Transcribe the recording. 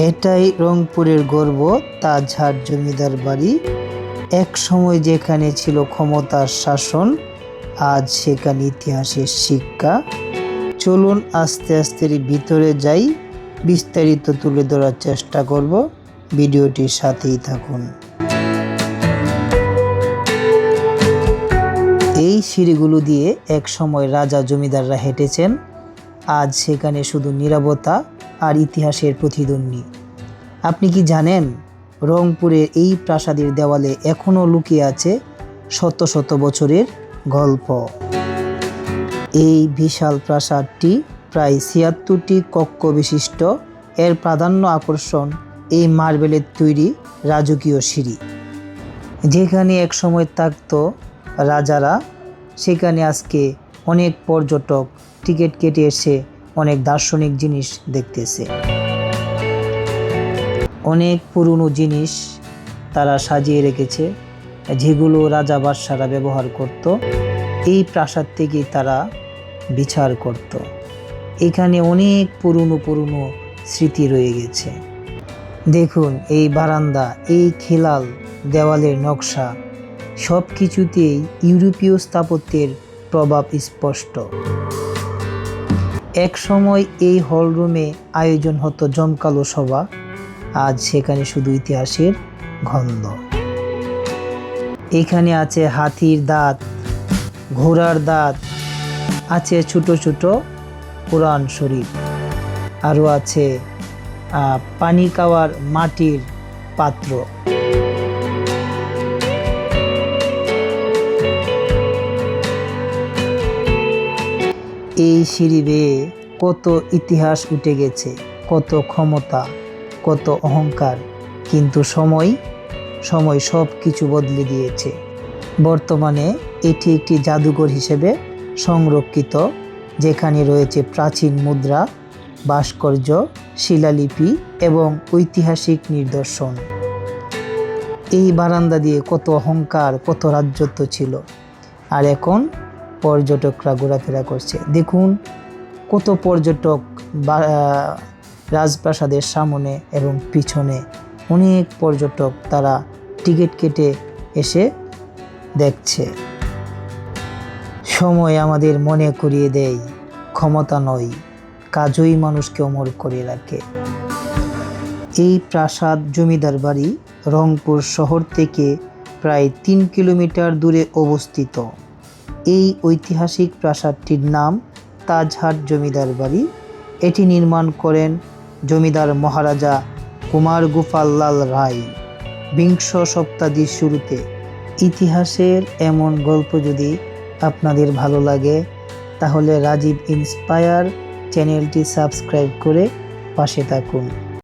এটাই রংপুরের গর্ব, তাজহাট জমিদার বাড়ি। এক সময় যেখানে ছিল ক্ষমতার শাসন, আজ সেখানে ইতিহাসের শিক্ষা। চলুন আস্তে আস্তে ভিতরে যাই, বিস্তারিত তুলে ধরার চেষ্টা করব। ভিডিওটির সাথেই থাকুন। এই সিঁড়িগুলো দিয়ে এক সময় রাজা জমিদাররা হেঁটেছেন। আজ সেখানে শুধু নীরবতা আর ইতিহাসের প্রতিধ্বনি। আপনি কি জানেন, রংপুরের এই প্রাসাদের দেওয়ালে এখনও লুকিয়ে আছে শত শত বছরের গল্প। এই বিশাল প্রাসাদটি প্রায় ৭৬টি কক্ষ বিশিষ্ট। এর প্রাধান্য আকর্ষণ এই মার্বেলের তৈরি রাজকীয় সিঁড়ি। যেখানে এক সময় থাকত রাজারা, সেখানে আজকে অনেক পর্যটক টিকিট কেটে এসে অনেক দার্শনিক জিনিস দেখতেছে। অনেক পুরনো জিনিস তারা সাজিয়ে রেখেছে, যেগুলো রাজা বাদশারা ব্যবহার করত। এই প্রাসাদ থেকেই তারা বিচার করত। এখানে অনেক পুরনো স্মৃতি রয়ে গেছে। দেখুন এই বারান্দা, এই খিলান, দেওয়ালের নকশা, সব কিছুতেই ইউরোপীয় স্থাপত্যের প্রভাব স্পষ্ট। এক সময় এই হলরুমে আয়োজন হতো জমকালো সভা, আজ সেখানে শুধু ইতিহাসের গন্ধ। এখানে আছে হাতির দাঁত, ঘোড়ার দাঁত, আছে ছোট ছোট কোরআন শরীফ, আরও আছে পানি খাওয়ার মাটির পাত্র। এই সিঁড়ি বেয়ে কত ইতিহাস উঠে গেছে, কত ক্ষমতা, কত অহংকার, কিন্তু সময় সব কিছু বদলে দিয়েছে। বর্তমানে এটি একটি জাদুঘর হিসেবে সংরক্ষিত, যেখানে রয়েছে প্রাচীন মুদ্রা, ভাস্কর্য, শিলালিপি এবং ঐতিহাসিক নিদর্শন। এই বারান্দা দিয়ে কত অহংকার, কত রাজত্ব ছিল, আর এখন পর্যটকরা ঘোরাফেরা করছে। দেখুন কত পর্যটক রাজপ্রাসাদের সামনে এবং পিছনে, অনেক পর্যটক তারা টিকিট কেটে এসে দেখছে। সময় আমাদের মনে করিয়ে দেয়, ক্ষমতা নয়, কাজই মানুষকে অমর করে রাখে। এই প্রাসাদ জমিদার বাড়ি রংপুর শহর থেকে প্রায় ৩ কিলোমিটার দূরে অবস্থিত। এই ঐতিহাসিক প্রাসাদটির নাম তাজহাট জমিদার বাড়ি। এটি নির্মাণ করেন জমিদার মহারাজা কুমারগোপাল রায় বিংশ শতাব্দীর শুরুতে। ইতিহাসের এমন গল্প যদি আপনাদের ভালো লাগে, তাহলে রাজীব ইন্সপায়ার চ্যানেলটি সাবস্ক্রাইব করে পাশে থাকুন।